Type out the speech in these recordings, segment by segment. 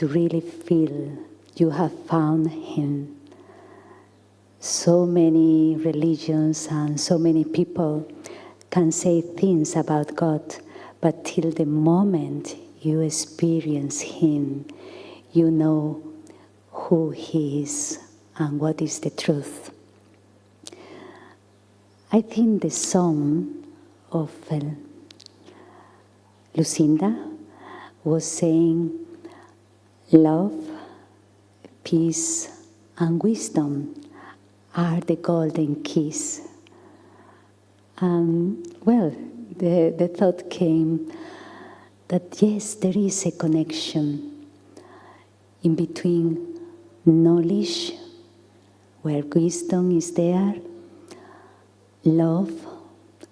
to really feel you have found Him. So many religions and so many people can say things about God, but till the moment you experience Him, you know who He is and what is the truth. I think the song of Lucinda was saying, love, peace, and wisdom are the golden keys. The thought came that yes, there is a connection in between knowledge, where wisdom is there, love,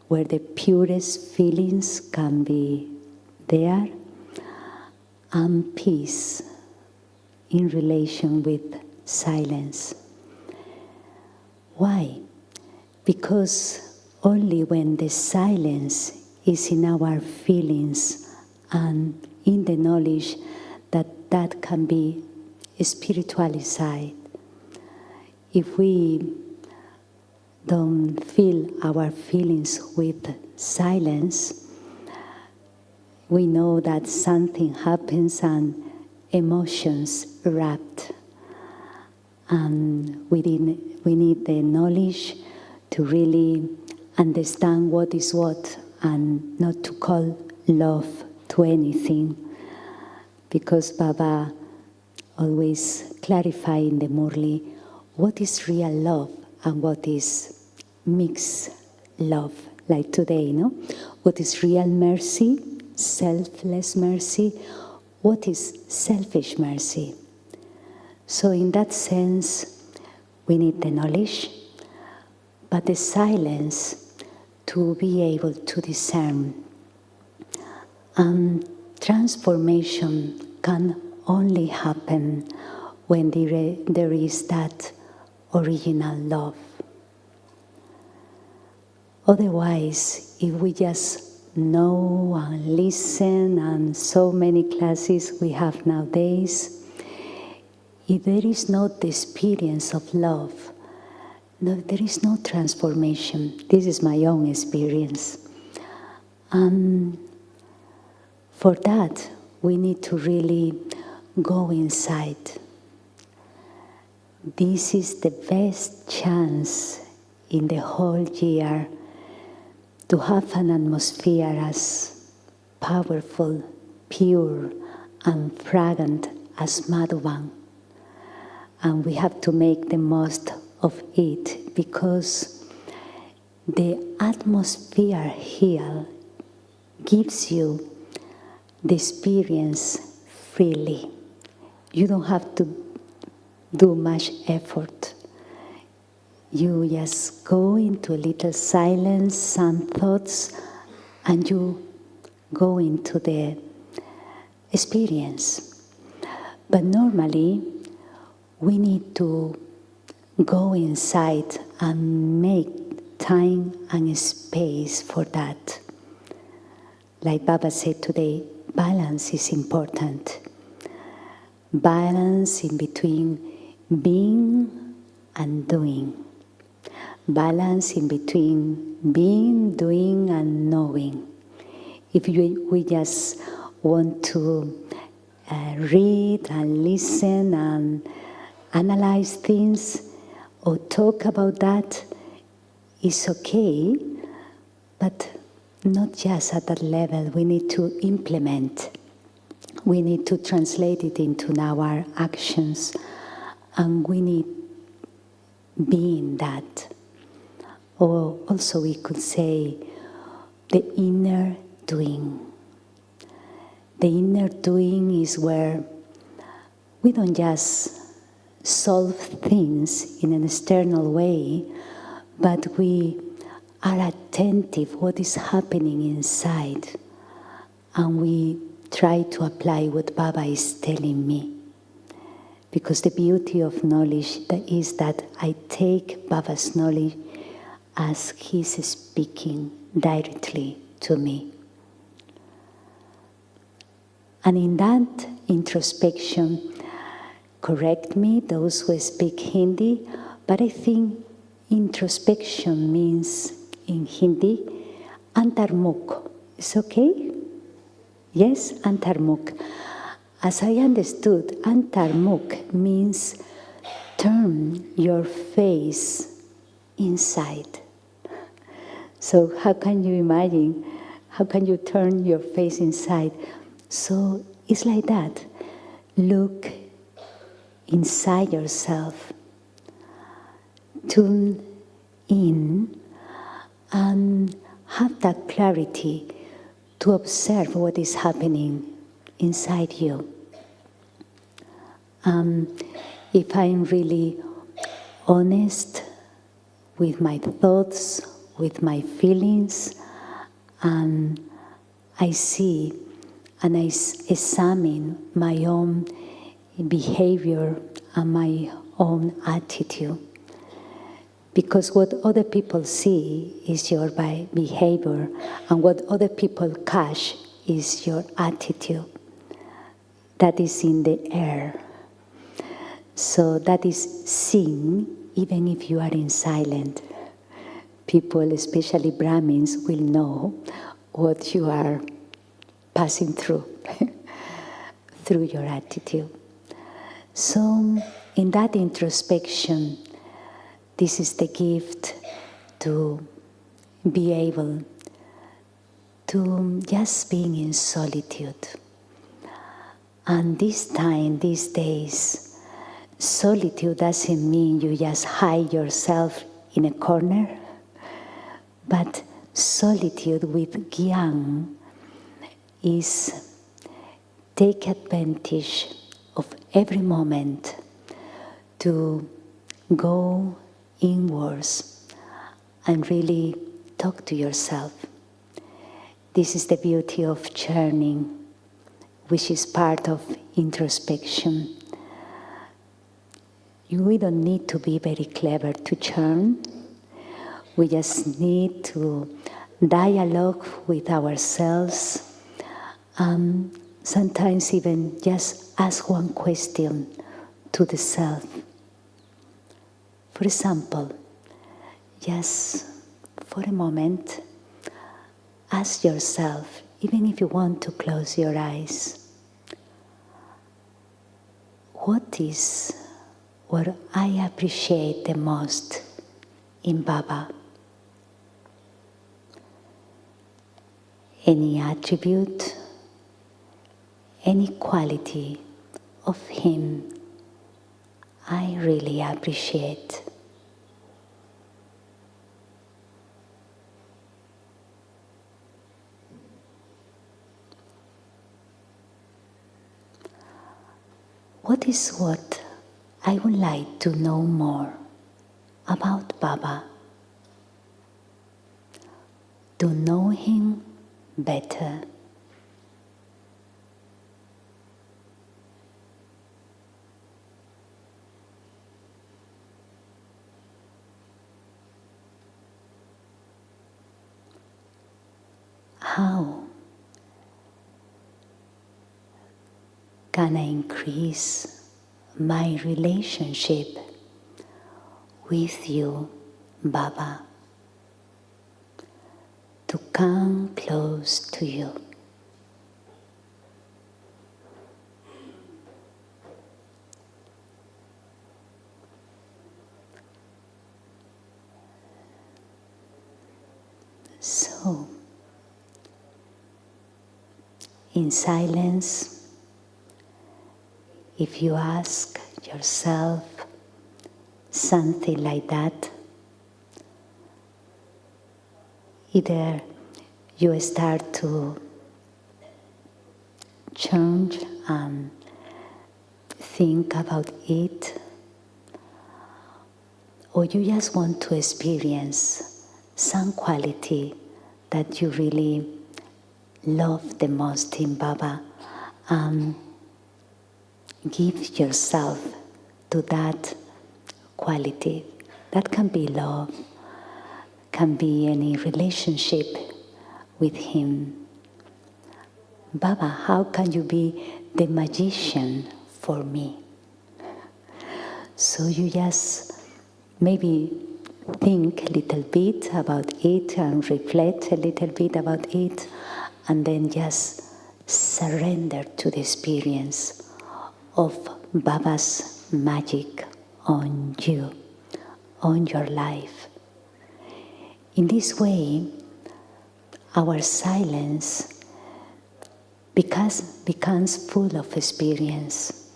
where the purest feelings can be there, and peace in relation with silence. Why? Because only when the silence is in our feelings and in the knowledge that can be spiritualized. If we don't fill our feelings with silence, we know that something happens and emotions erupt. And we need the knowledge to really understand what is what and not to call love to anything. Because Baba always clarify in the Murli what is real love and what is mixed love, like today, no? What is real mercy, selfless mercy, what is selfish mercy? So in that sense, we need the knowledge, but the silence to be able to discern. And transformation can only happen when there is that original love. Otherwise, if we just know and listen, and so many classes we have nowadays, if there is not the experience of love, there is no transformation. This is my own experience. And for that, we need to really go inside. This is the best chance in the whole year to have an atmosphere as powerful, pure, and fragrant as Madhuban. And we have to make the most of it, because the atmosphere here gives you the experience freely. You don't have to do much effort. You just go into a little silence, some thoughts, and you go into the experience. But normally, we need to go inside and make time and space for that. Like Baba said today, balance is important. Balance in between being and doing. Balance in between being, doing, and knowing. If we just want to read and listen and analyze things or talk about that, it's okay, but not just at that level. We need to implement. We need to translate it into our actions, and we need being that. Or also we could say the inner doing. The inner doing is where we don't just solve things in an external way, but we are attentive what is happening inside, and we try to apply what Baba is telling me. Because the beauty of knowledge is that I take Baba's knowledge as he's speaking directly to me. And in that introspection, correct me, those who speak Hindi, but I think introspection means in Hindi, antarmukh. Is okay? Yes, antarmukh. As I understood, antarmukh means turn your face inside. So how can you imagine? How can you turn your face inside? So it's like that. Look inside yourself. Tune in and have that clarity to observe what is happening inside you. If I'm really honest with my thoughts, with my feelings, and I see and I examine my own behavior and my own attitude. Because what other people see is your behavior, and what other people catch is your attitude. That is in the air. So that is seen even if you are in silent. People, especially Brahmins, will know what you are passing through, through your attitude. So in that introspection, this is the gift to be able to just being in solitude. And this time, these days, solitude doesn't mean you just hide yourself in a corner, but solitude with Gyan is take advantage of every moment to go inwards and really talk to yourself. This is the beauty of churning, which is part of introspection. We don't need to be very clever to churn. We just need to dialogue with ourselves. Sometimes even just ask one question to the self. For example, just for a moment, ask yourself, even if you want to close your eyes, what is what I appreciate the most in Baba? Any attribute, any quality of him I really appreciate. What is what I would like to know more about Baba? To know him better. How can I increase my relationship with you, Baba, to come close to you? So, in silence, if you ask yourself something like that, either you start to change and think about it, or you just want to experience some quality that you really love the most in Baba, give yourself to that quality. That can be love, can be any relationship with him. Baba, how can you be the magician for me? So you just maybe think a little bit about it and reflect a little bit about it, and then just surrender to the experience of Baba's magic on you, on your life. In this way, our silence becomes full of experience,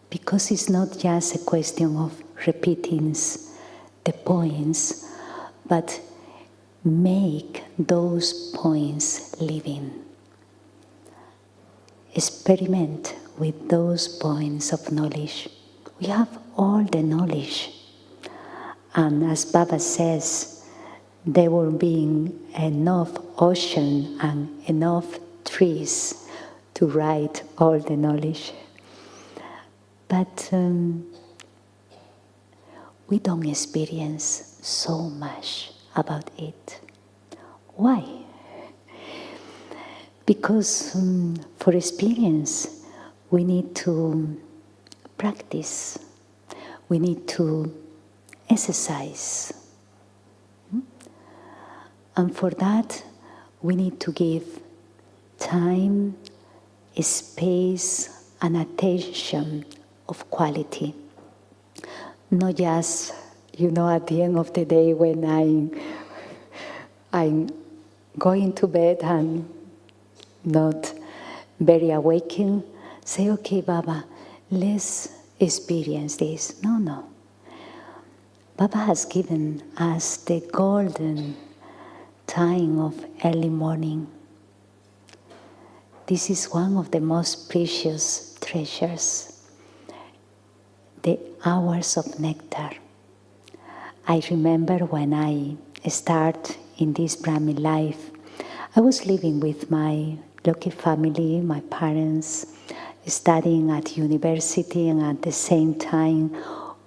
because it's not just a question of repeating the points, but make those points living. Experiment with those points of knowledge. We have all the knowledge. And as Baba says, there will be enough ocean and enough trees to write all the knowledge. But we don't experience so much about it. Why? Because for experience, we need to practice. We need to exercise. And for that, we need to give time, space, and attention of quality. Not just, at the end of the day when I'm going to bed and not very awakened, say, okay, Baba, let's experience this. No. Baba has given us the golden time of early morning. This is one of the most precious treasures, the hours of nectar. I remember when I started in this Brahmin life, I was living with my lucky family, my parents, studying at university and at the same time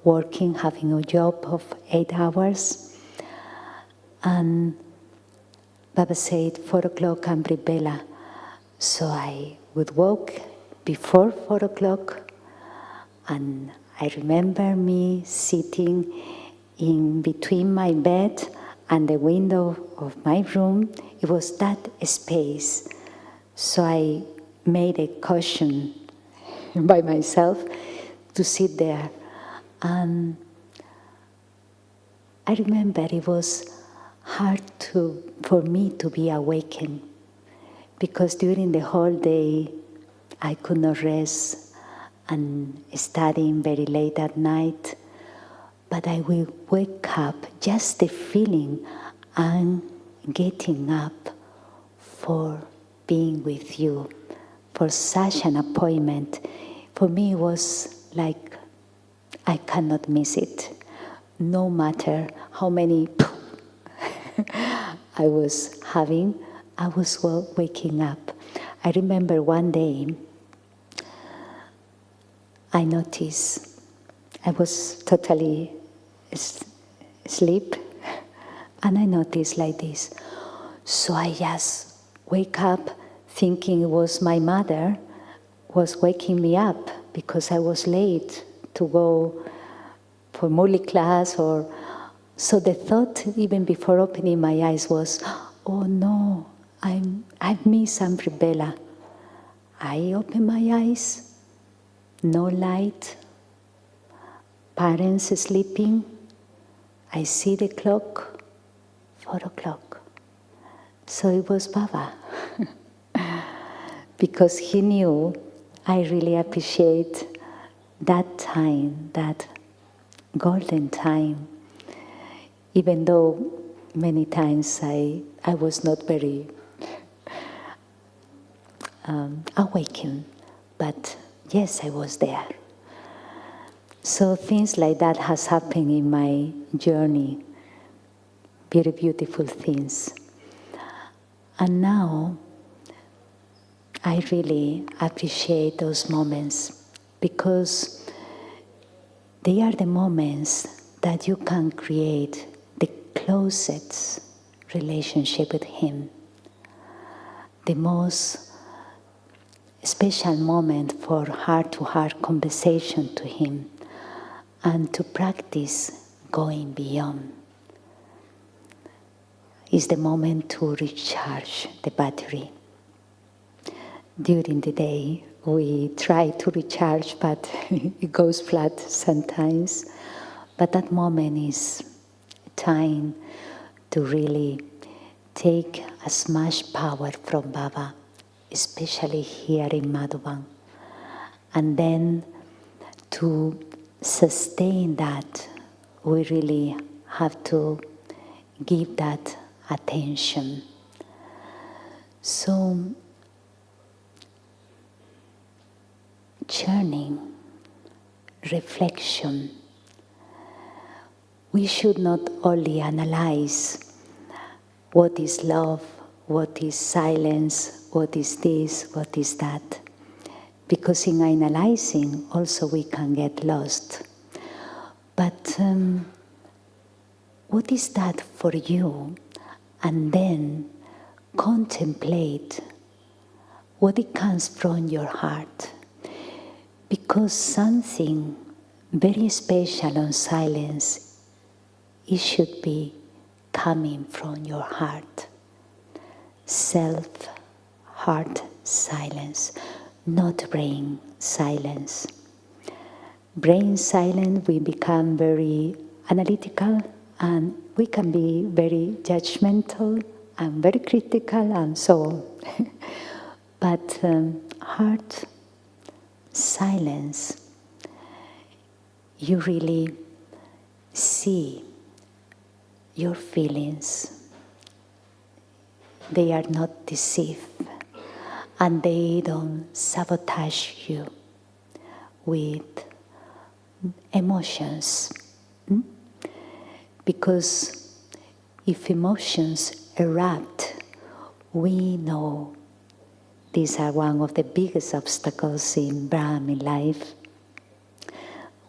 working, having a job of 8 hours. And Baba said, 4 o'clock and Bella. So I would walk before 4 o'clock, and I remember me sitting in between my bed and the window of my room. It was that space. So I made a cushion by myself to sit there. And I remember it was hard for me to be awakened, because during the whole day I could not rest and studying very late at night. But I will wake up, just the feeling and getting up for being with you, for such an appointment. For me it was like I cannot miss it, no matter how many I was having. I was waking up. I remember one day I noticed I was totally asleep, and I noticed like this. So I just wake up thinking it was my mother was waking me up because I was late to go for Murli class. So the thought, even before opening my eyes, was, oh no, I've missed Bella. I open my eyes, no light, parents sleeping. I see the clock, 4 o'clock. So it was Baba. Because he knew I really appreciate that time, that golden time. Even though many times I was not very awakened, but yes, I was there. So things like that has happened in my journey, very beautiful things. And now I really appreciate those moments, because they are the moments that you can create the closest relationship with Him. the most special moment for heart-to-heart conversation to Him and to practice going beyond. Is the moment to recharge the battery. During the day, we try to recharge, but it goes flat sometimes. But that moment is time to really take as much power from Baba, especially here in Madhuban. And then to sustain that, we really have to give that attention. So, journeying, reflection, we should not only analyze what is love, what is silence, what is this, what is that. Because in analyzing also we can get lost. But what is that for you? And then contemplate what it comes from your heart. Because something very special on silence, it should be coming from your heart. Self-heart silence, not brain silence. Brain silence, we become very analytical and we can be very judgmental and very critical and so on. But heart silence, you really see your feelings. They are not deceived and they don't sabotage you with emotions. Because if emotions erupt, we know these are one of the biggest obstacles in Brahmin life.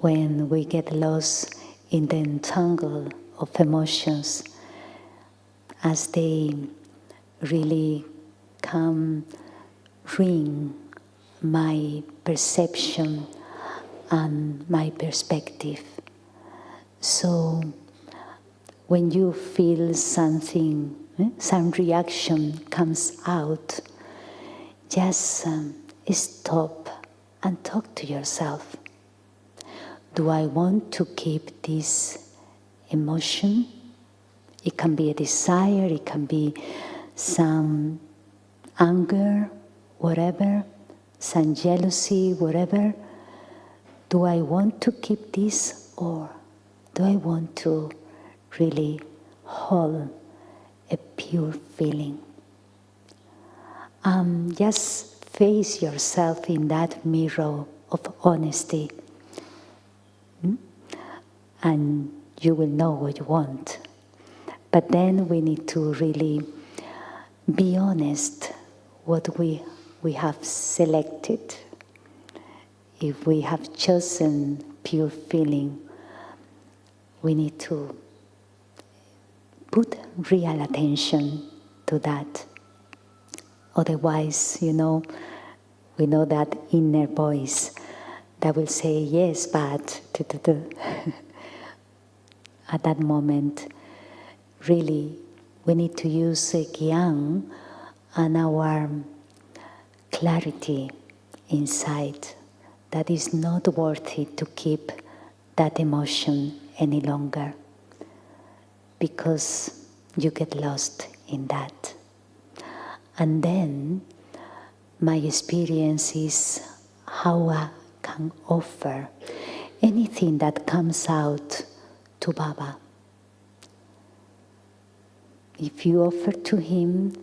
When we get lost in the entangle of emotions, as they really come ruin my perception and my perspective. So when you feel something, some reaction comes out, just stop and talk to yourself. Do I want to keep this emotion? It can be a desire, it can be some anger, whatever, some jealousy, whatever. Do I want to keep this, or do I want to really hold a pure feeling? Just face yourself in that mirror of honesty, and you will know what you want. But then we need to really be honest what we have selected. If we have chosen pure feeling, we need to put real attention to that. Otherwise, we know that inner voice that will say, yes, but... At that moment, really, we need to use Gyan and our clarity inside that is not worthy to keep that emotion any longer, because you get lost in that. And then my experience is how I can offer anything that comes out to Baba. If you offer to Him,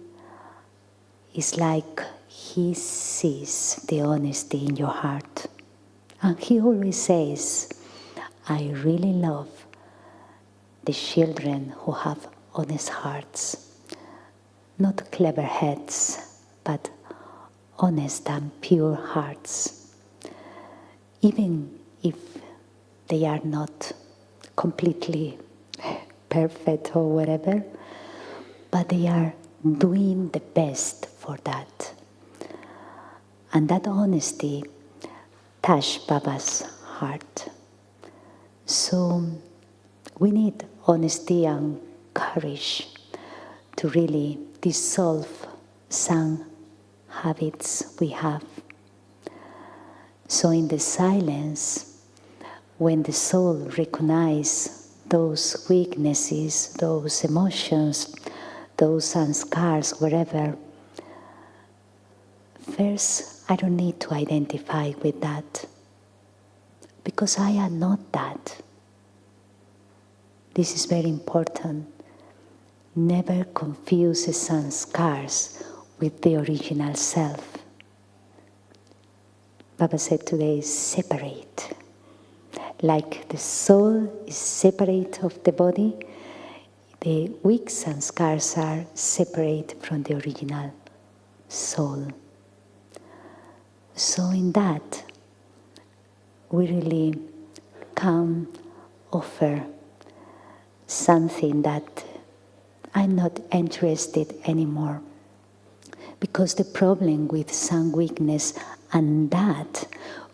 it's like He sees the honesty in your heart. And He always says, I really love the children who have honest hearts. Not clever heads, but honest and pure hearts. Even if they are not completely perfect or whatever, but they are doing the best for that. And that honesty touched Baba's heart. So we need honesty and courage to really dissolve some habits we have. So in the silence, when the soul recognizes those weaknesses, those emotions, those sanskars, wherever, first, I don't need to identify with that, because I am not that. This is very important. Never confuse the sanskars with the original self. Baba said today, separate. Like the soul is separate of the body, the weak sanskars are separate from the original soul. So in that, we really can offer something that I'm not interested anymore. Because the problem with some weakness, and that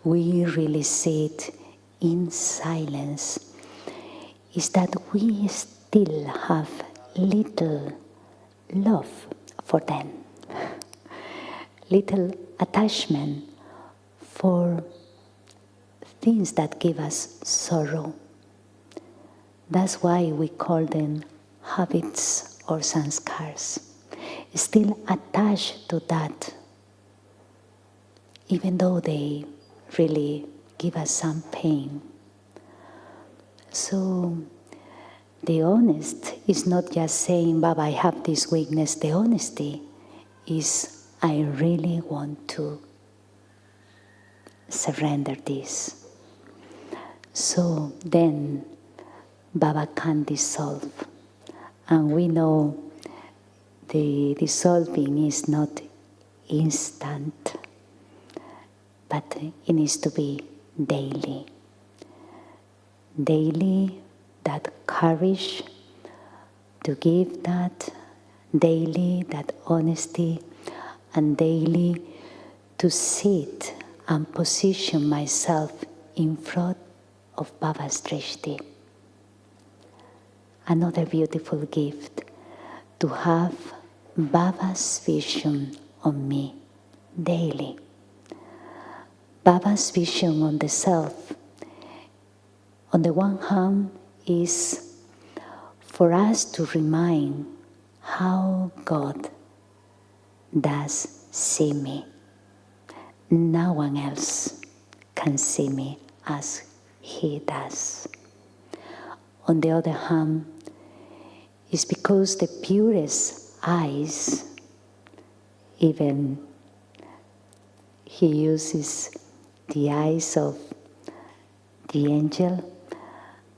we really see it in silence, is that we still have little love for them, little attachment for things that give us sorrow. That's why we call them habits or sanskars. Still attached to that, even though they really give us some pain. So the honest is not just saying, Baba, I have this weakness. The honesty is, I really want to surrender this. So then Baba can dissolve. And we know the dissolving is not instant, but it needs to be daily. Daily, that courage to give that, daily, that honesty, and daily to sit and position myself in front of Baba's Drishti. Another beautiful gift, to have Baba's vision on me daily. Baba's vision on the self, on the one hand, is for us to remind how God does see me. No one else can see me as He does. On the other hand, is because the purest eyes, even He uses the eyes of the angel,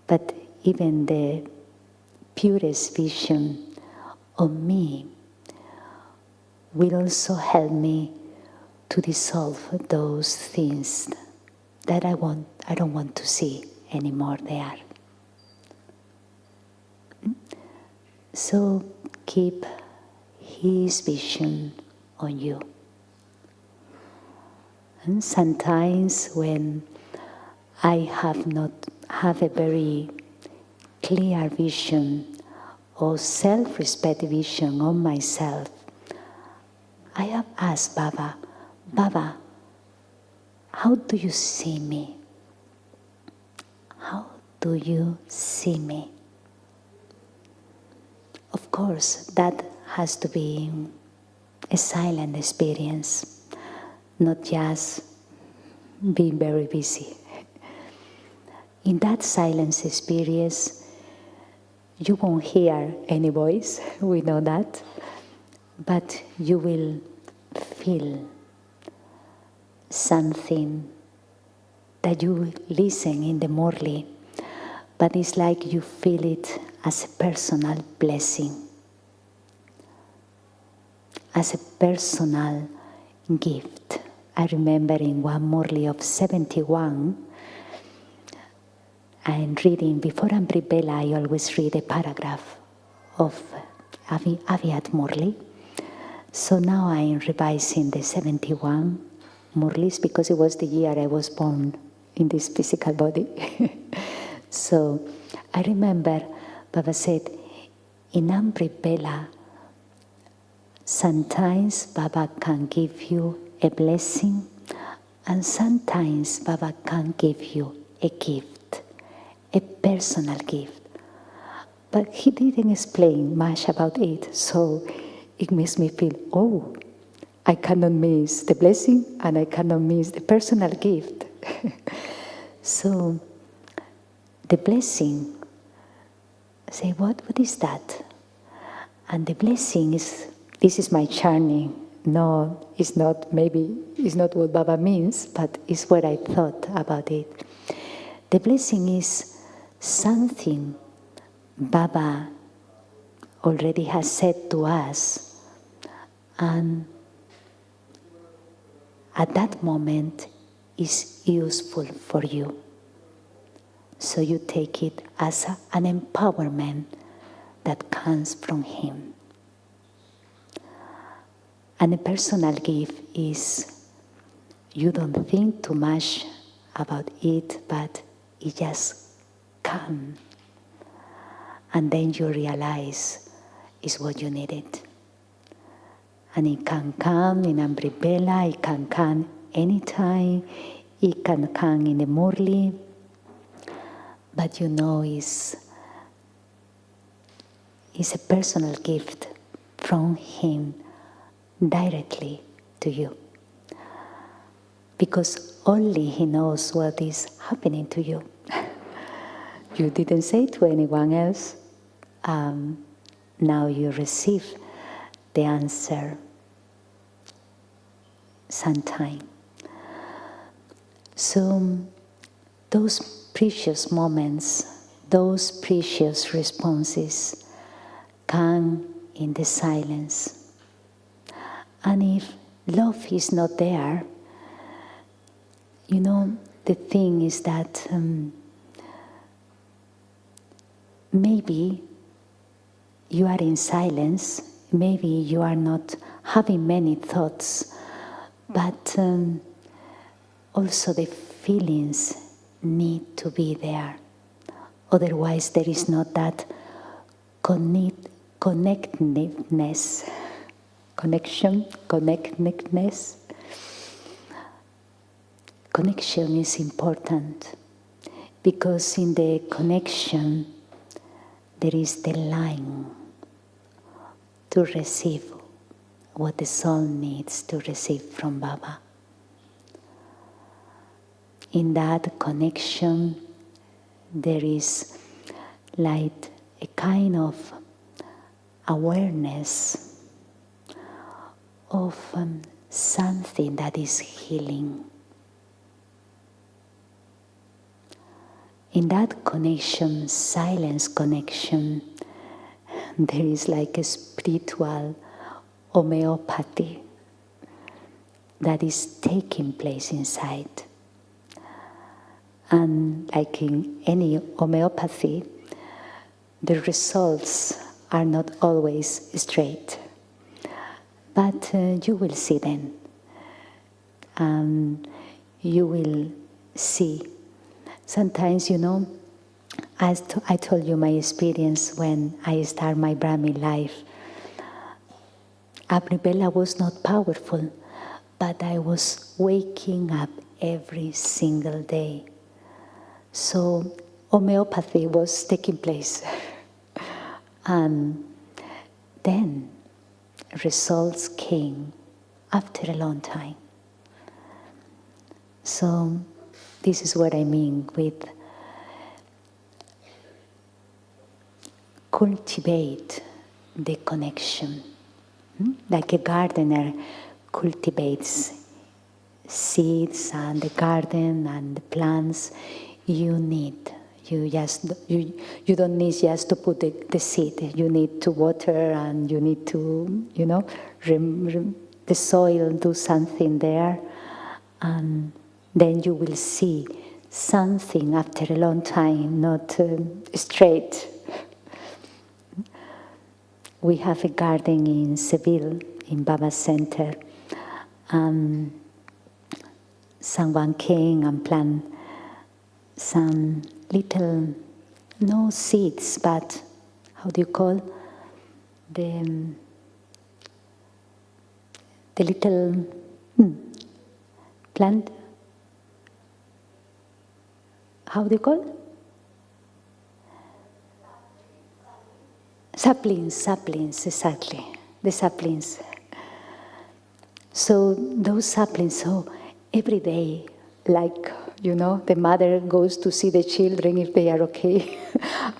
but even the purest vision of me will also help me to dissolve those things that I don't want to see anymore there. So keep His vision on you. And sometimes when I have a very clear vision or self-respect vision on myself, I have asked Baba, Baba, how do you see me? How do you see me? Of course, that has to be a silent experience, not just being very busy. In that silence experience, you won't hear any voice, we know that, but you will feel something that you listen in the Murli, but it's like you feel it as a personal blessing, as a personal gift. I remember in one Murli of 71, I'm reading, before Amrit Vela, I always read a paragraph of Avyat Murli So now I'm revising the 71 Murlis because it was the year I was born in this physical body. So I remember Baba said, in Amrit Bela, sometimes Baba can give you a blessing, and sometimes Baba can give you a gift, a personal gift. But he didn't explain much about it, so it makes me feel, oh, I cannot miss the blessing and I cannot miss the personal gift. So the blessing, say, what is that? And the blessing is, this is my journey. No, it's not, maybe it's not what Baba means, but it's what I thought about it. The blessing is something Baba already has said to us, and at that moment is useful for you. So you take it as an empowerment that comes from him. And a personal gift is, you don't think too much about it, but it just comes. And then you realize it's what you needed. And it can come in Amrit Bela, it can come anytime, it can come in the Murli, but you know it's a personal gift from him directly to you. Because only he knows what is happening to you. You didn't say to anyone else. Now you receive the answer sometime. So those precious moments, those precious responses come in the silence. And if love is not there, you know, the thing is that maybe you are in silence, maybe you are not having many thoughts, but also the feelings need to be there. Otherwise there is not that connectedness. Connection is important because in the connection there is the line to receive what the soul needs to receive from Baba. In that connection there is like a kind of awareness of something that is healing. In that connection, silence connection, there is like a spiritual homeopathy that is taking place inside. And like in any homeopathy, the results are not always straight. But you will see them. You will see. Sometimes, you know, I told you my experience when I started my Brahmin life. Amrit Bela was not powerful, but I was waking up every single day. So homeopathy was taking place. And then results came after a long time. So this is what I mean with cultivate the connection. Like a gardener cultivates seeds and the garden and the plants. You don't need just to put the seed. You need to water and you need to, the soil, do something there. And then you will see something after a long time, not straight. We have a garden in Seville, in Baba's center. Someone came and planted some little, no seeds, but how do you call the little plant? How do you call? Saplings, exactly. The saplings. So those saplings, so every day, like, the mother goes to see the children if they are okay.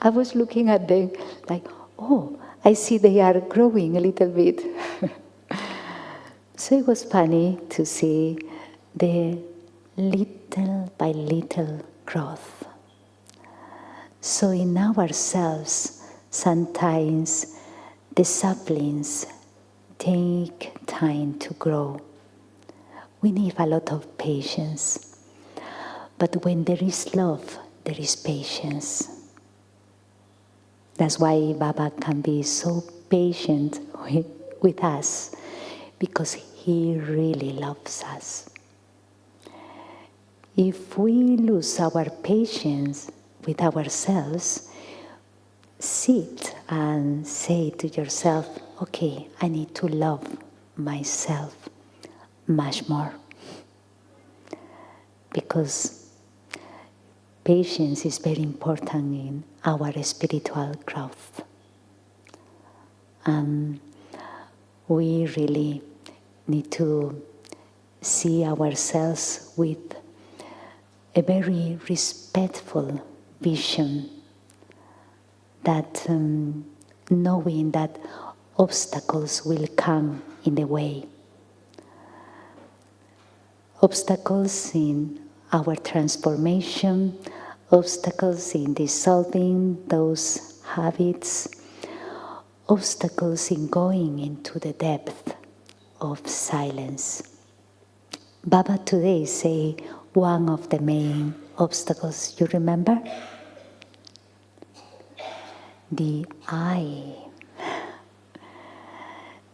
I was looking at them like, oh, I see they are growing a little bit. So it was funny to see the little by little growth. So in ourselves, sometimes the saplings take time to grow. We need a lot of patience. But when there is love, there is patience. That's why Baba can be so patient with us, because he really loves us. If we lose our patience with ourselves, sit and say to yourself, okay, I need to love myself much more. Because patience is very important in our spiritual growth. We really need to see ourselves with a very respectful vision, that knowing that obstacles will come in the way. Obstacles in our transformation, obstacles in dissolving those habits, obstacles in going into the depth of silence. Baba today say one of the main obstacles, you remember? The I.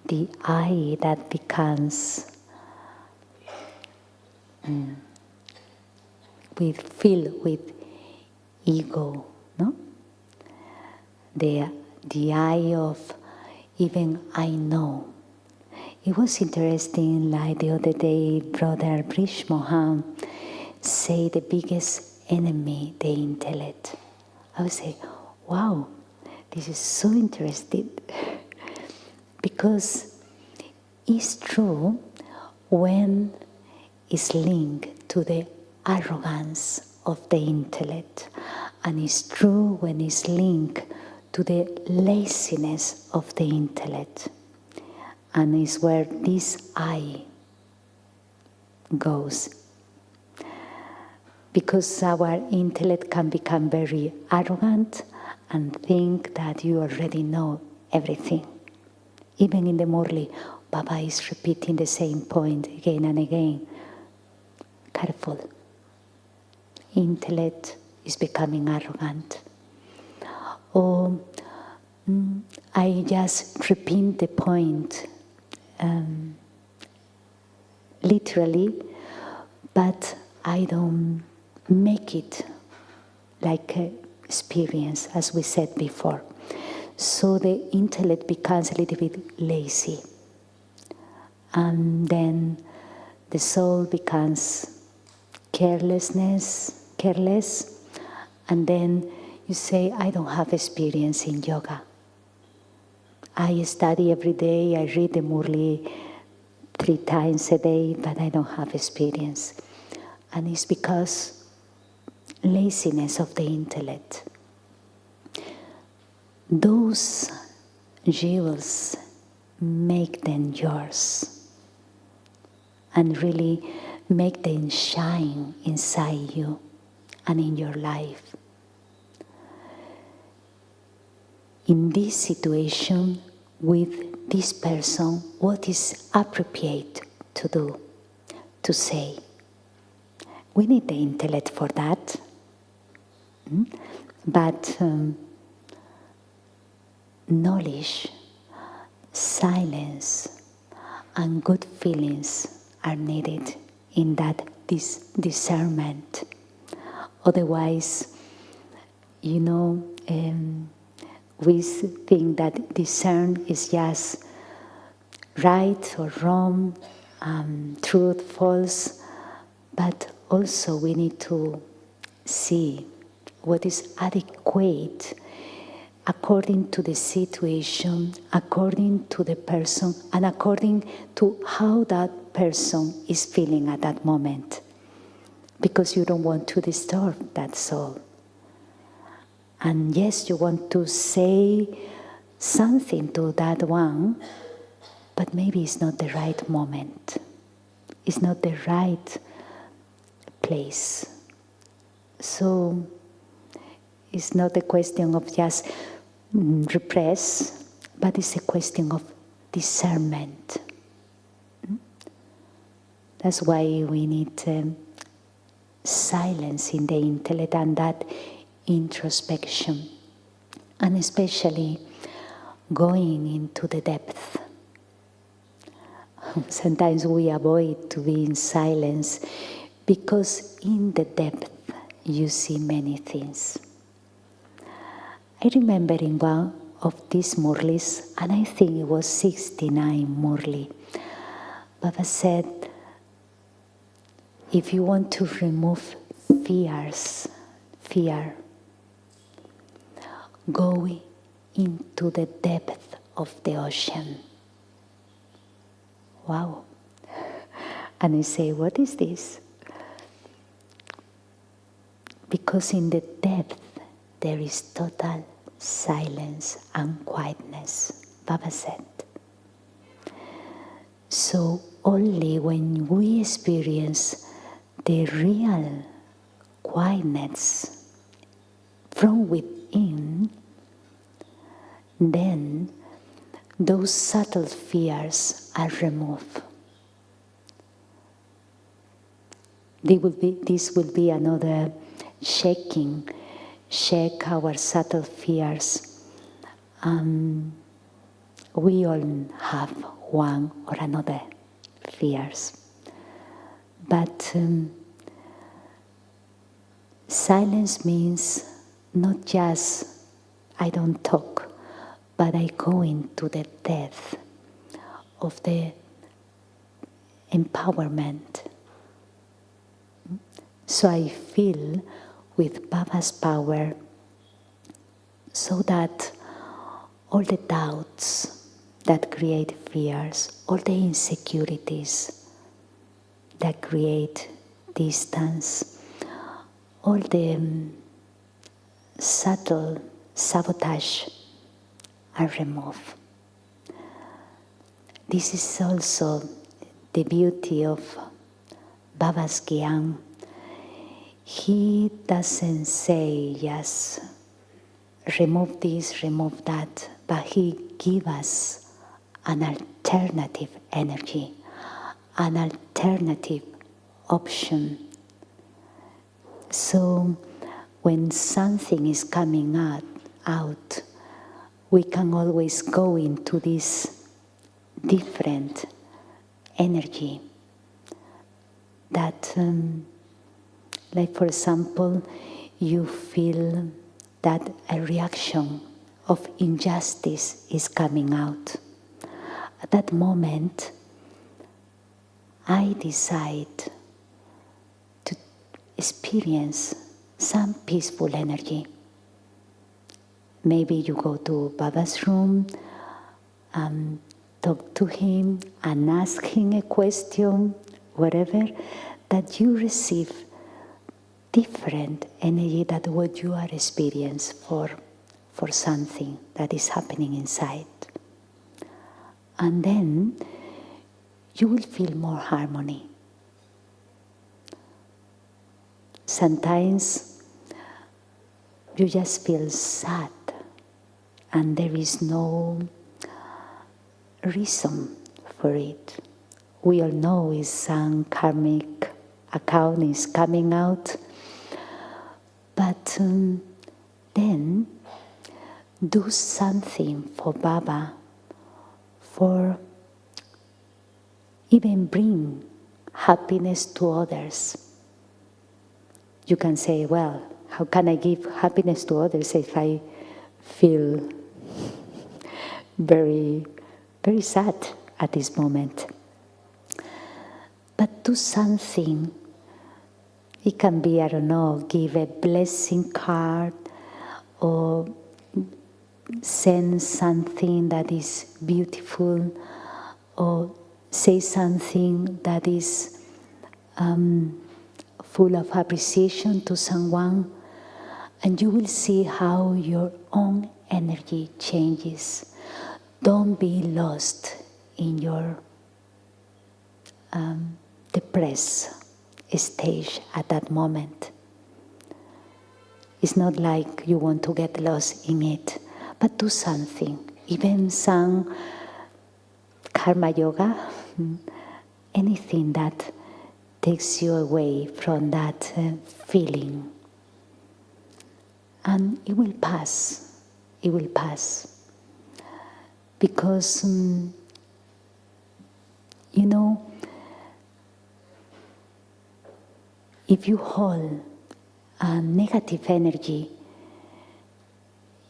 The I that becomes filled with ego, no? The I of even I know. It was interesting, like the other day, Brother Brish Mohan say the biggest enemy, the intellect. I would say, wow, this is so interesting. Because it's true when it's linked to the arrogance of the intellect, and it's true when it's linked to the laziness of the intellect, and it's where this I goes. Because our intellect can become very arrogant and think that you already know everything. Even in the Murli, Baba is repeating the same point again and again. Careful. Intellect is becoming arrogant. Or I just repeat the point literally, but I don't make it like an experience, as we said before. So the intellect becomes a little bit lazy. And then the soul becomes careless, and then you say, I don't have experience in yoga. I study every day, I read the Murli 3 times a day, but I don't have experience. And it's because laziness of the intellect. Those jewels, make them yours and really make them shine inside you and in your life. In this situation, with this person, what is appropriate to do, to say? We need the intellect for that. But knowledge, silence, and good feelings are needed in that discernment. Otherwise, we think that discern is just right or wrong, truth, false, but also we need to see what is adequate according to the situation, according to the person, and according to how that person is feeling at that moment. Because you don't want to disturb that soul. And yes, you want to say something to that one, but maybe it's not the right moment. It's not the right place. So it's not a question of just repress, but it's a question of discernment. That's why we need silence in the intellect and that introspection, and especially going into the depth. Sometimes we avoid to be in silence because in the depth you see many things. I remember in one of these Murlis, and I think it was 69 Murli, Baba said, if you want to remove fear, go into the depth of the ocean. Wow. And I say, what is this? Because in the depth there is total silence and quietness, Baba said. So only when we experience the real quietness from within, then those subtle fears are removed. This will be another checking. Check our subtle fears. We all have one or another fears. But silence means not just I don't talk, but I go into the depth of the empowerment. So I feel with Baba's power so that all the doubts that create fears, all the insecurities that create distance, all the subtle sabotage are removed. This is also the beauty of Baba's Gyan. He doesn't say, yes, remove this, remove that, but he gives us an alternative energy, an alternative option. So when something is coming out, we can always go into this different energy that, like for example, you feel that a reaction of injustice is coming out. At that moment, I decide to experience some peaceful energy. Maybe you go to Baba's room, talk to him and ask him a question, whatever, that you receive different energy than what you are experiencing for something that is happening inside. And then you will feel more harmony. Sometimes you just feel sad and there is no reason for it. We all know some karmic account is coming out, but then do something for Baba for even bring happiness to others. You can say, well, how can I give happiness to others if I feel very, very sad at this moment? But do something. It can be, I don't know, give a blessing card or send something that is beautiful or say something that is full of appreciation to someone, and you will see how your own energy changes. Don't be lost in your depressed stage at that moment. It's not like you want to get lost in it, but do something. Even some karma yoga, anything that takes you away from that feeling. And it will pass. It will pass. Because, if you hold a negative energy,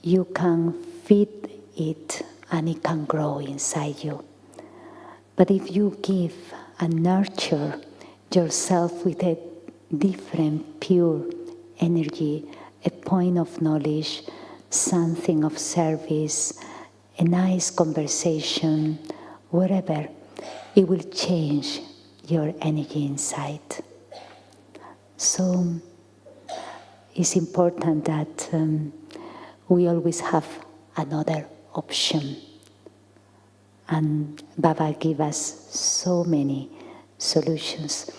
you can feed it and it can grow inside you. But if you give and nurture yourself with a different, pure energy, a point of knowledge, something of service, a nice conversation, whatever, it will change your energy inside. So it's important that we always have another option. And Baba gave us so many solutions.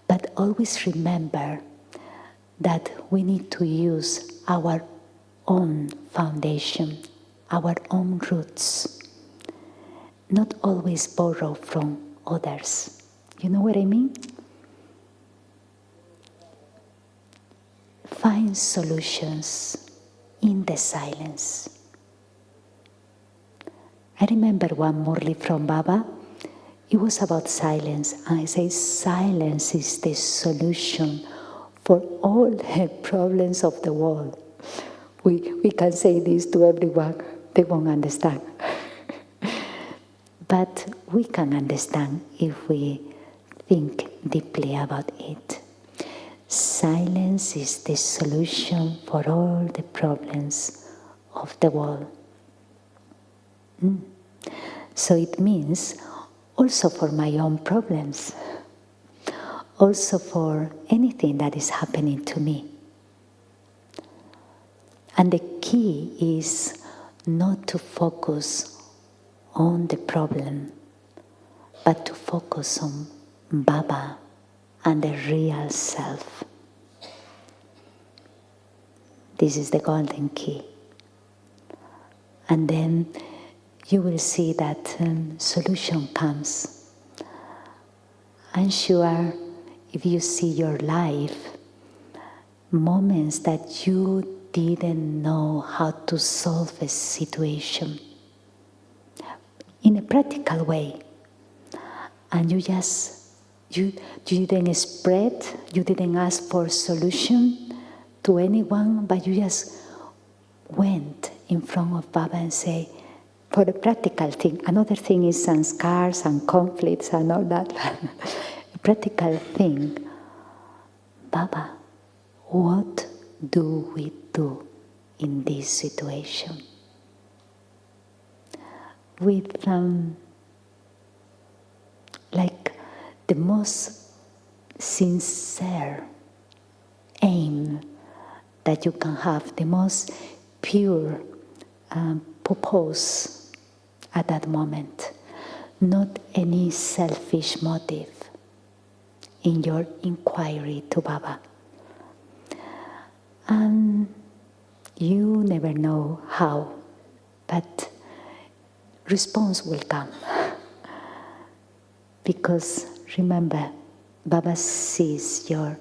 But always remember that we need to use our own foundation, our own roots. Not always borrow from others. You know what I mean? Find solutions in the silence. I remember one Murli from Baba. It was about silence. And I say silence is the solution for all the problems of the world. We can say this to everyone. They won't understand. But we can understand if we think deeply about it. Silence is the solution for all the problems of the world. So it means also for my own problems, also for anything that is happening to me. And the key is not to focus on the problem, but to focus on Baba and the real self. This is the golden key. And then you will see that solution comes. I'm sure if you see your life, moments that you didn't know how to solve a situation in a practical way, and you didn't spread, you didn't ask for solution to anyone, but you just went in front of Baba and say, for the practical thing. Another thing is sanskars and conflicts and all that. A practical thing. Baba, what do we do in this situation? With like the most sincere aim that you can have, the most pure purpose at that moment, not any selfish motive in your inquiry to Baba. And you never know how, but response will come. Because remember, Baba sees your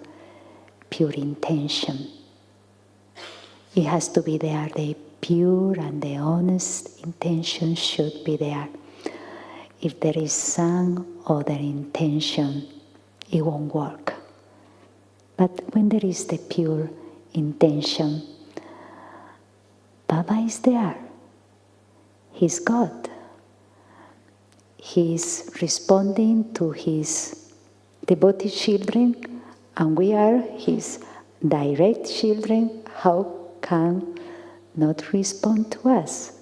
pure intention. It has to be there, the pure and the honest intention should be there. if there is some other intention, it won't work. But when there is the pure intention, Baba is there. He's God. He is responding to his devotee children, and we are his direct children. How can not respond to us?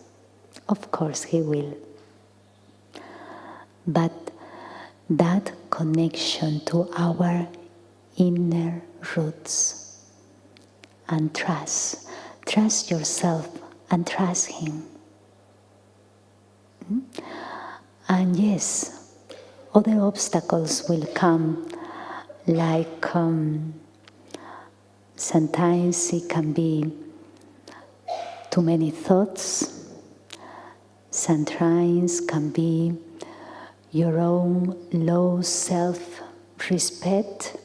Of course he will. But that connection to our inner roots and trust yourself and trust him. And yes, other obstacles will come, like sometimes it can be too many thoughts, sometimes can be your own low self-respect,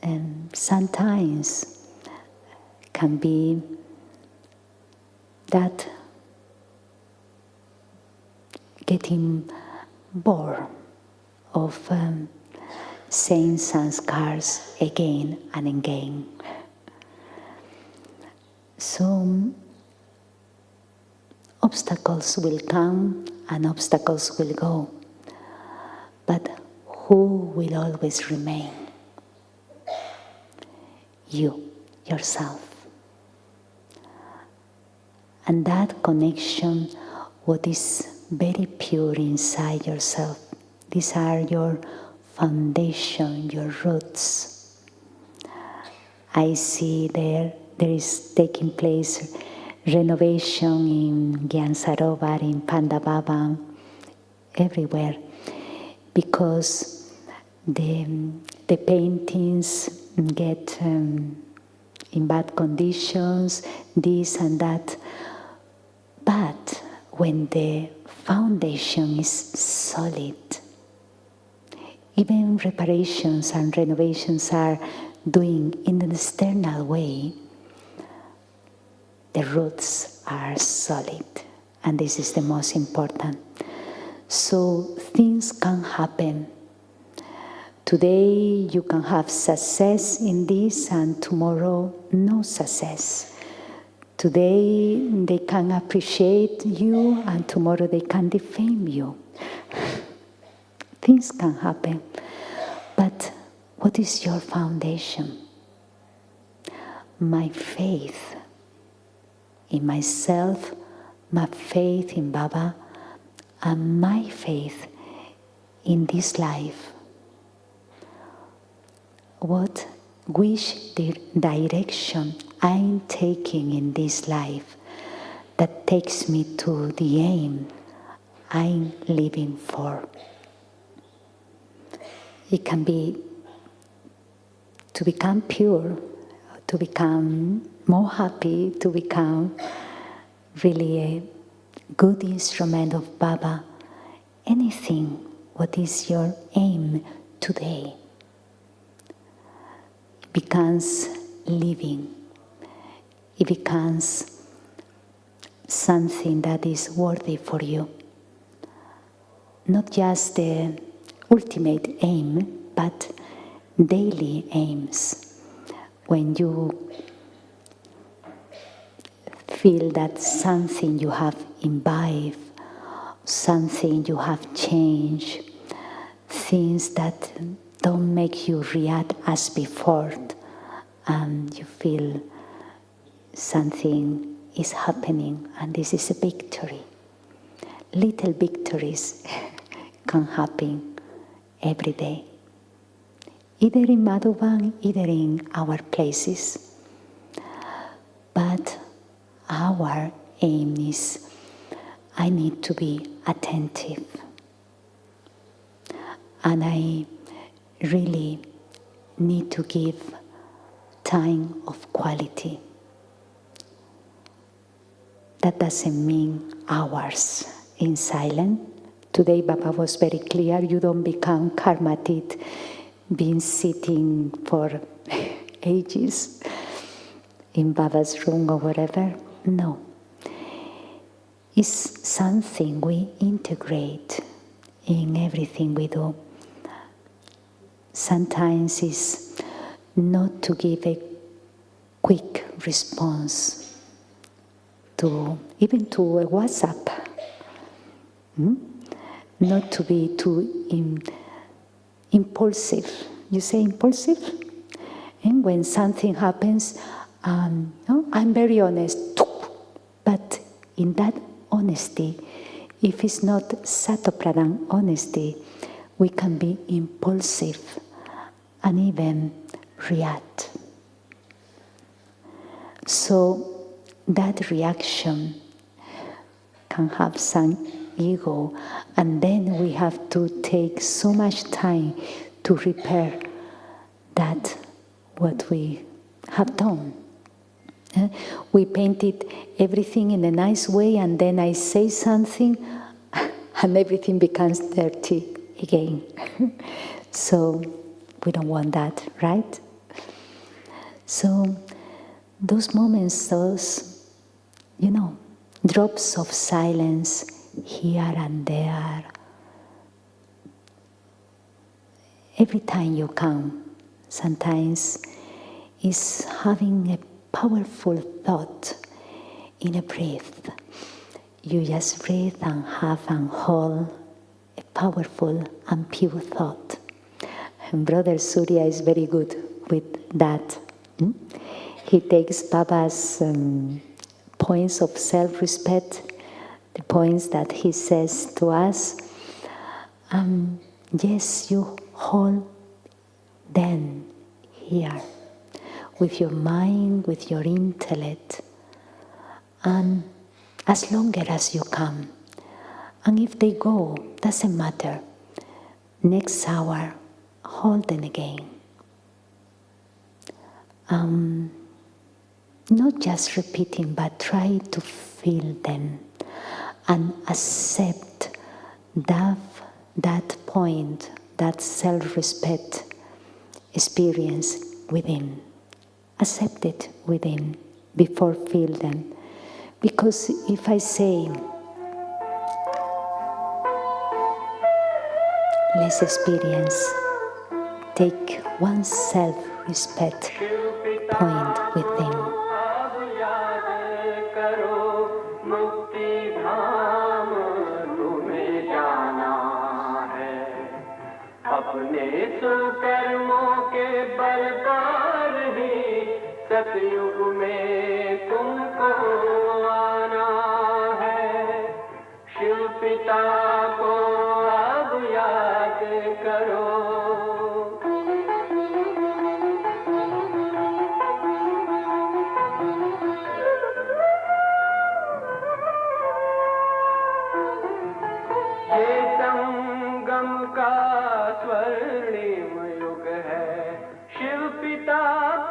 and sometimes can be that getting bored of saying sanskars again and again. So obstacles will come and obstacles will go, but who will always remain? You, yourself. And that connection, what is very pure inside yourself, these are your foundation, your roots. I see there is taking place renovation in Gyan Sarovar, in Panda Baba, everywhere, because the paintings get in bad conditions, this and that. But when the foundation is solid, even reparations and renovations are doing in an external way, the roots are solid, and this is the most important. So things can happen. Today you can have success in this and tomorrow no success. Today they can appreciate you and tomorrow they can defame you. Things can happen. But what is your foundation? My faith in myself, my faith in Baba, and my faith in this life. Which direction I'm taking in this life that takes me to the aim I'm living for. It can be to become pure, to become more happy, to become really a good instrument of Baba. Anything, what is your aim today? It becomes living. It becomes something that is worthy for you. Not just the ultimate aim, but daily aims. When you feel that something you have imbibed, something you have changed, things that don't make you react as before, and you feel something is happening, and this is a victory. Little victories can happen every day, either in Madhuban, either in our places. But our aim is, I need to be attentive. And I really need to give time of quality. That doesn't mean hours in silence. Today Baba was very clear, you don't become karmatit being sitting for ages in Baba's room or whatever. No. is something we integrate in everything we do. Sometimes it's not to give a quick response even to a WhatsApp. Not to be too impulsive. You say impulsive? And when something happens, I'm very honest. But in that honesty, if it's not satopradhan honesty, we can be impulsive and even react. So that reaction can have some ego, and then we have to take so much time to repair that what we have done. We painted everything in a nice way, and then I say something and everything becomes dirty again. So we don't want that, right? So those moments, those, drops of silence here and there, every time you come, sometimes is having a powerful thought in a breath. You just breathe and have and hold a powerful and pure thought. And Brother Surya is very good with that. He takes Baba's points of self-respect, the points that he says to us. Yes, you hold them here with your mind, with your intellect, and as longer as you come. And if they go, doesn't matter. Next hour, hold them again. Not just repeating, but try to feel them and accept that point, that self-respect experience within. Accept it within before feel them. Because if I say, let's experience, take one self-respect point within. अपने सुकर्मों के बल पर ही सतयुग में तुमको आना है। शिव पिता को अब याद करो। ये संगम का स्वर्णिम युग है, शिव पिता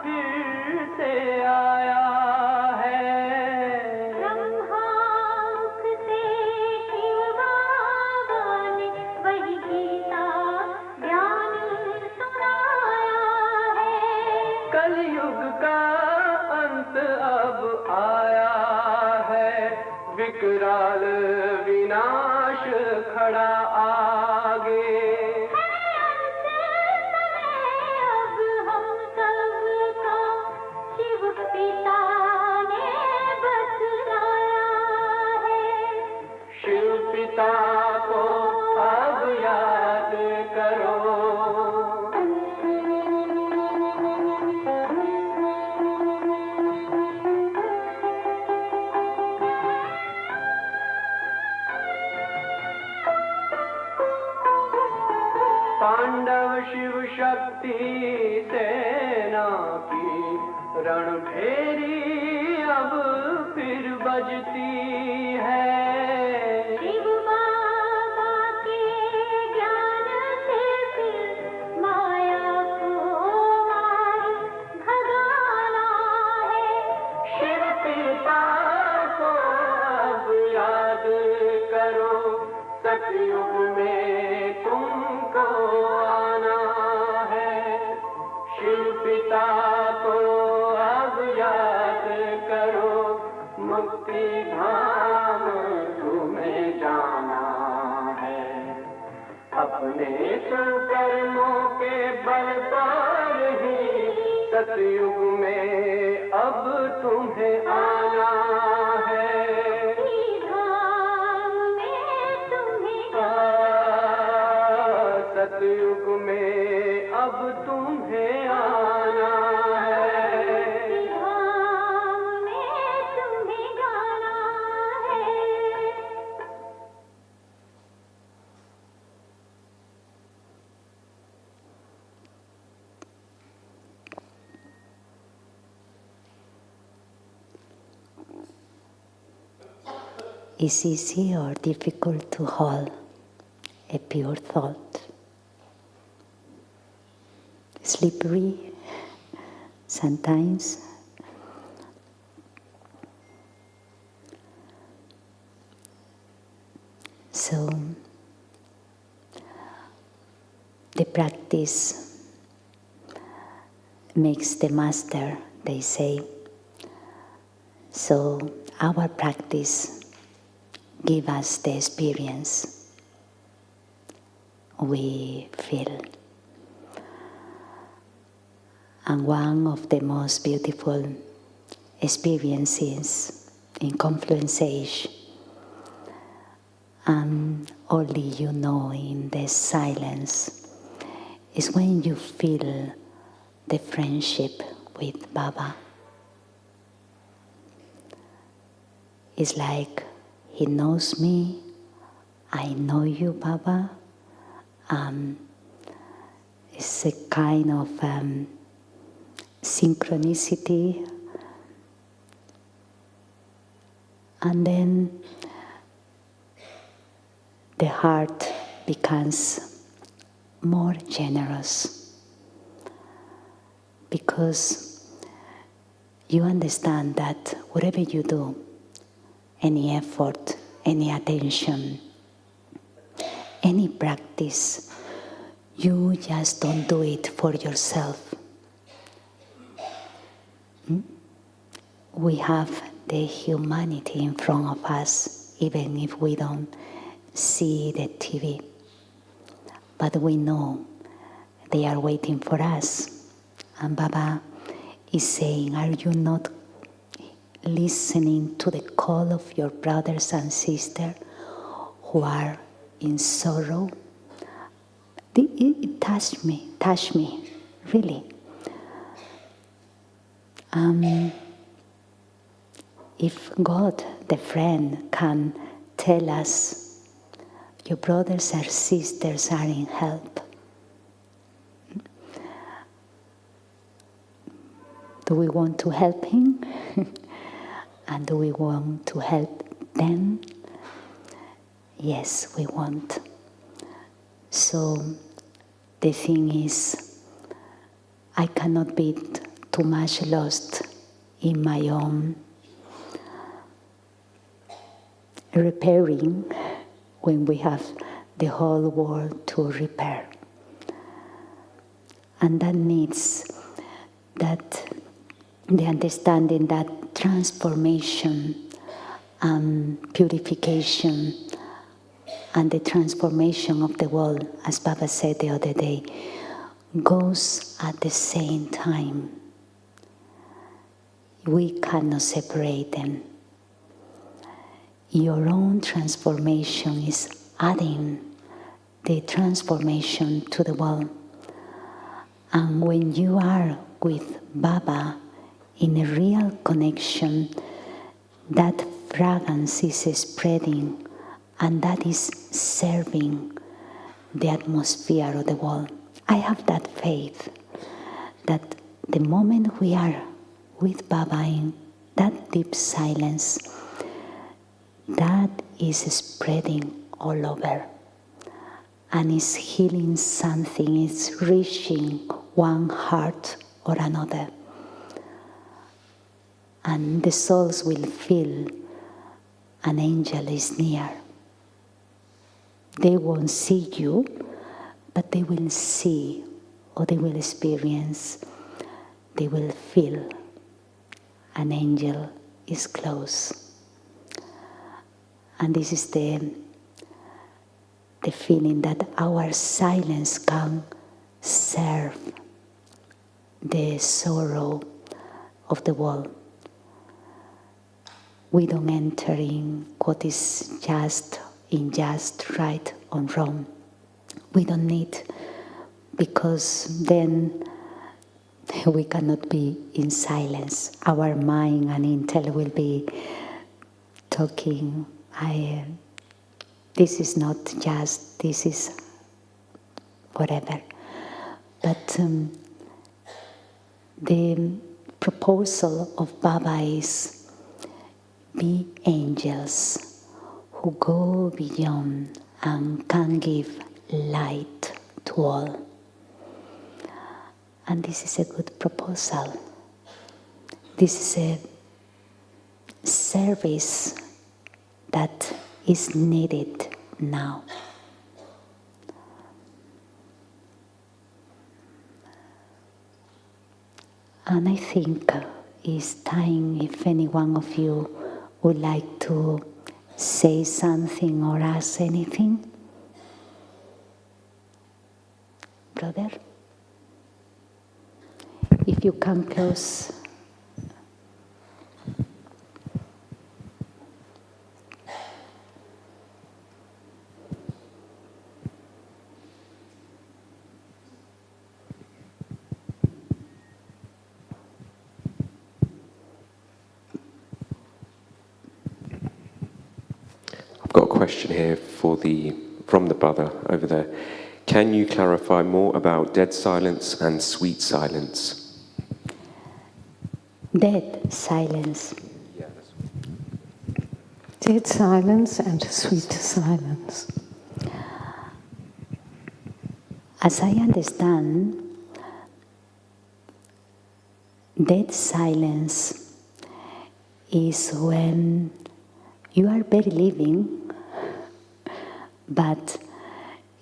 फिर से आया है। ब्रह्मांक से शिव बाबा ने वही गीता ज्ञान सुनाया है। कलयुग का अंत अब आया है, विकराल विनाश खड़ा आगे। अब हम सबका शिव पिता ने बतलाया है। शिव पिता को अब याद करो। पांडव शिव शक्ति सेना की रणभेरी अब फिर बजती है। शिव बाबा के ज्ञान से फिर माया को मार भगाना है। शिव पिता को अब याद करो, सतयुग में तुमको आना है। शिव पिता को अब याद करो, मुक्ति धाम अपने कर्मों के बल पर ही सतयुग में अब तुम्हें आना है। धाम में तुम्हें सतयुग में अब तुम्हें आना है। धाम में तुम्हें जाना है। Is easy or difficult to hold a pure thought? Slippery sometimes. So the practice makes the master, they say. So our practice gives us the experience we feel. And one of the most beautiful experiences in Confluence Age, and only you know in the silence, is when you feel the friendship with Baba. It's like he knows me, I know you, Baba. It's a kind of synchronicity. And then the heart becomes more generous because you understand that whatever you do, any effort, any attention, any practice, you just don't do it for yourself. We have the humanity in front of us, even if we don't see the TV. But we know they are waiting for us. And Baba is saying, are you not listening to the call of your brothers and sisters who are in sorrow? It touched me, really. If God, the friend, can tell us, your brothers and sisters are in help, do we want to help him? And do we want to help them? Yes, we want. So the thing is, I cannot be too much lost in my own repairing when we have the whole world to repair. And that needs that the understanding that transformation and purification and the transformation of the world, as Baba said the other day, goes at the same time. We cannot separate them. Your own transformation is adding the transformation to the world. And when you are with Baba in a real connection, that fragrance is spreading and that is serving the atmosphere of the world. I have that faith that the moment we are with Baba in that deep silence, that is spreading all over and is healing something, is reaching one heart or another. And the souls will feel an angel is near. They won't see you, but they will see or they will experience, they will feel an angel is close. And this is the the feeling that our silence can serve the sorrow of the world. We don't enter in what is just right or wrong. We don't need, because then we cannot be in silence. Our mind and intellect will be talking. This is not just, this is whatever. But the proposal of Baba is be angels who go beyond and can give light to all. And this is a good proposal. This is a service that is needed now. And I think it's time if any one of you would like to say something or ask anything. Brother? If you come close. I've got a question here from the brother over there. Can you clarify more about dead silence and sweet silence? Dead silence. Yeah, Dead silence and sweet silence. As I understand, dead silence is when you are very living, but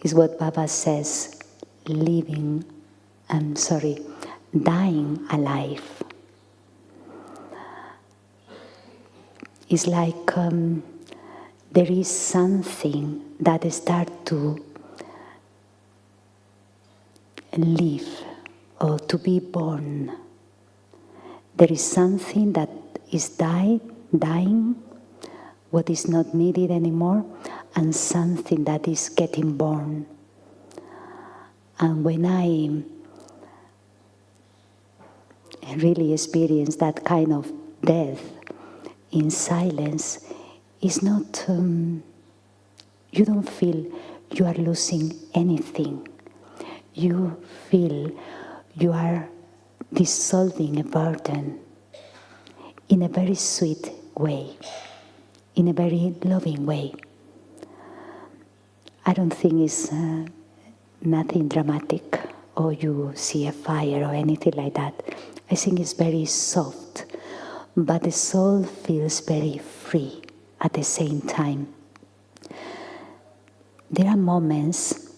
is what Baba says, dying alive. It's like there is something that starts to live or to be born. There is something that is dying, what is not needed anymore, and something that is getting born. And when I really experience that kind of death in silence, it's not, you don't feel you are losing anything. You feel you are dissolving a burden in a very sweet way, in a very loving way. I don't think it's nothing dramatic or you see a fire or anything like that. I think it's very soft, but the soul feels very free at the same time. There are moments,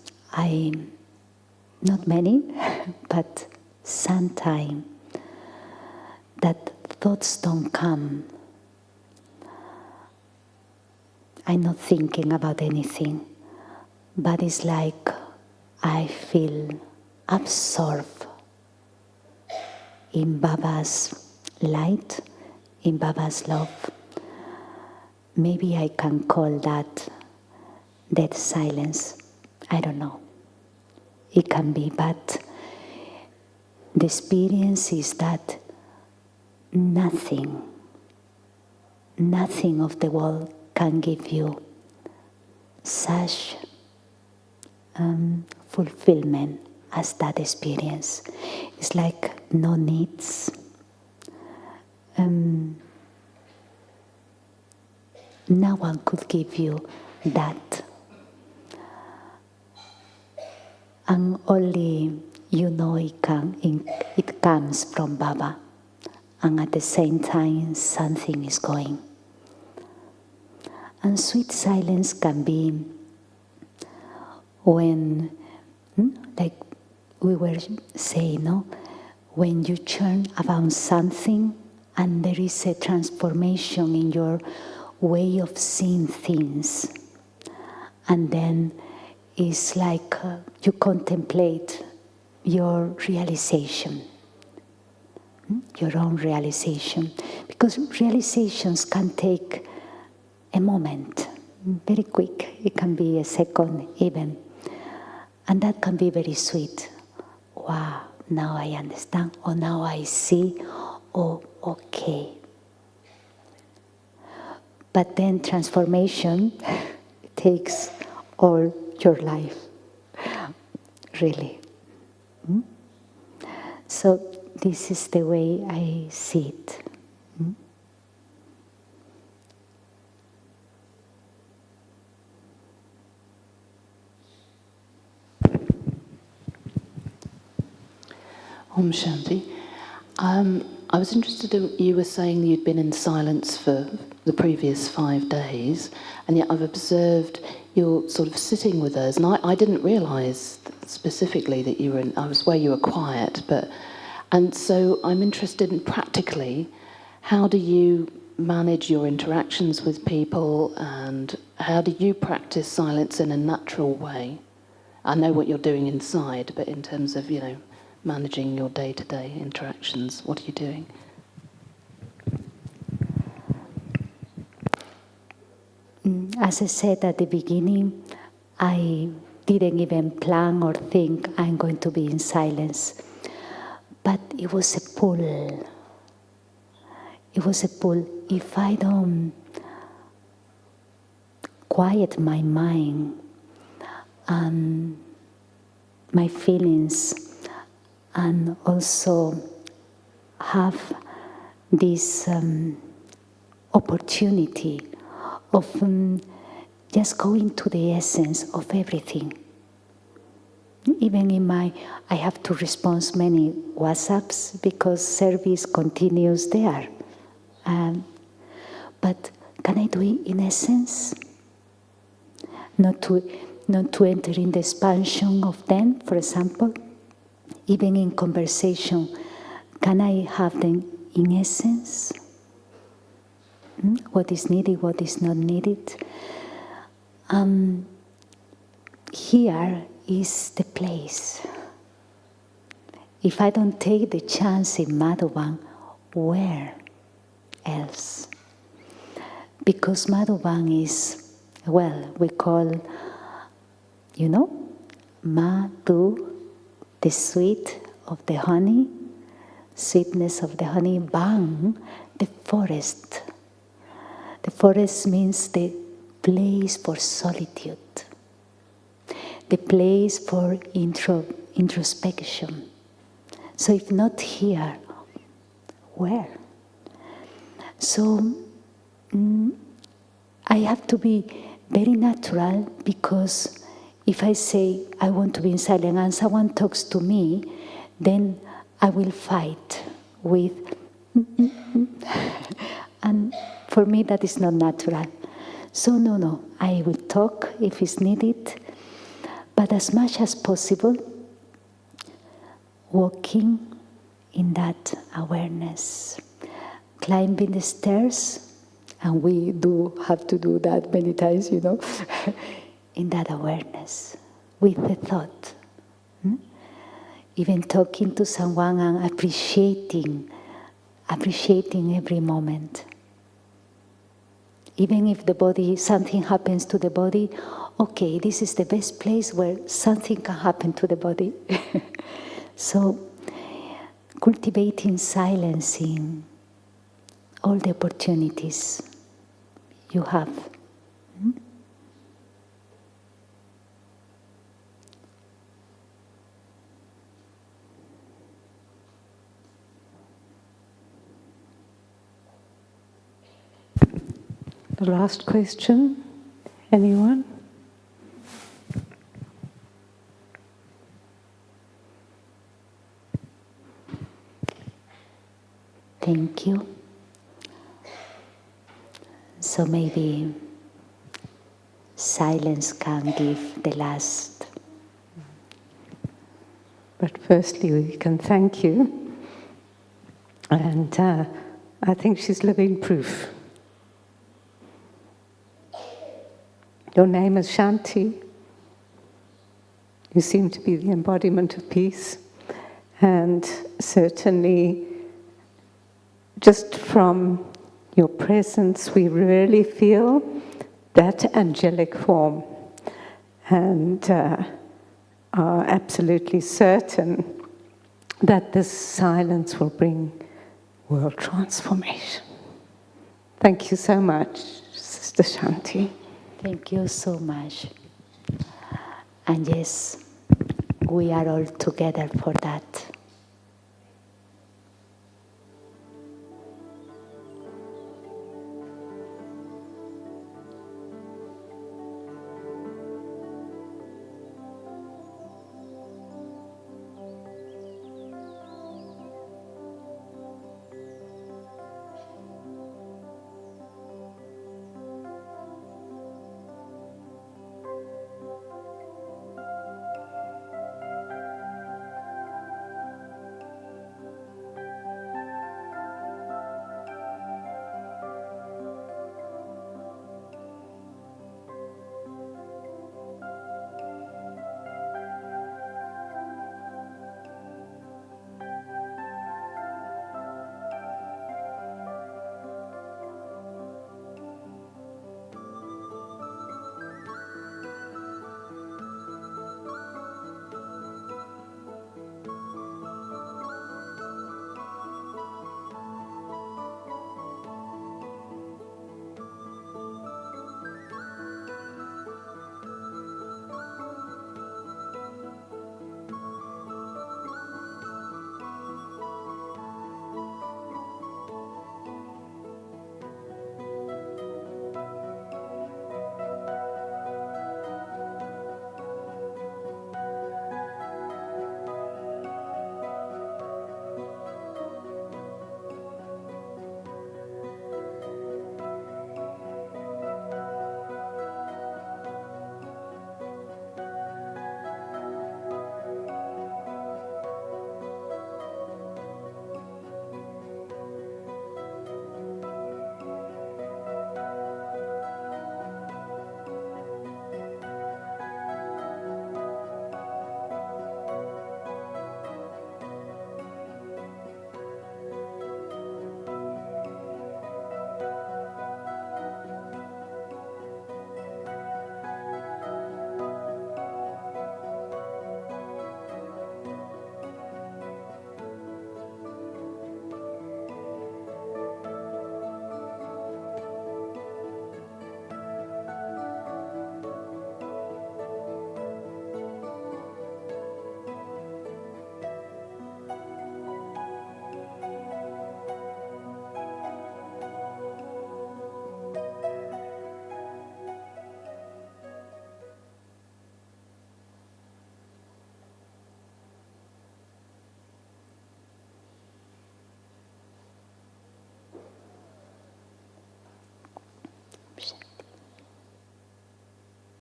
not many, but sometimes that thoughts don't come. I'm not thinking about anything, but it's like I feel absorbed in Baba's light, in Baba's love. Maybe I can call that dead silence. I don't know. It can be, but the experience is that nothing of the world can give you such fulfillment as that experience. It's like no needs. No one could give you that. And only you know it comes from Baba. And at the same time, something is going. And sweet silence can be when, like we were saying, no? When you churn about something and there is a transformation in your way of seeing things. And then is like you contemplate your realization, your own realization. Because realizations can take a moment, very quick. It can be a second even. And that can be very sweet. Wow, now I understand, or now I see, or okay. But then transformation takes all your life, really. So this is the way I see it. Om Shanti. I was interested in, you were saying you'd been in silence for the previous 5 days, and yet I've observed you're sort of sitting with us, and I didn't realise specifically that you were in, I was where you were quiet, and so I'm interested in practically, how do you manage your interactions with people, and how do you practice silence in a natural way? I know what you're doing inside, but in terms of, managing your day-to-day interactions, what are you doing? As I said at the beginning, I didn't even plan or think I'm going to be in silence. But it was a pull. It was a pull. If I don't quiet my mind and my feelings, and also have this opportunity of just going to the essence of everything. Even in I have to respond many WhatsApps because service continues there. But can I do it in essence? Not to enter in the expansion of them, for example. Even in conversation, can I have them in essence? What is needed, what is not needed? Here is the place. If I don't take the chance in Madhuban, where else? Because Madhuban is, we call, Madhu, the sweet of the honey, sweetness of the honey, Bang, the forest. The forest means the place for solitude, the place for introspection. So if not here, where? So I have to be very natural, because if I say I want to be in silence and someone talks to me, then I will fight with and for me that is not natural. So no, I will talk if it's needed, but as much as possible, walking in that awareness, climbing the stairs, and we do have to do that many times, in that awareness, with the thought. Even talking to someone and appreciating every moment. Even if the body, something happens to the body, okay, this is the best place where something can happen to the body. So, cultivating silence in all the opportunities you have. The last question, anyone? Thank you. So maybe silence can give the last. But firstly, we can thank you. And I think she's living proof. Your name is Shanti. You seem to be the embodiment of peace. And certainly, just from your presence, we really feel that angelic form, and are absolutely certain that this silence will bring world transformation. Thank you so much, Sister Shanti. Thank you so much. And yes, we are all together for that.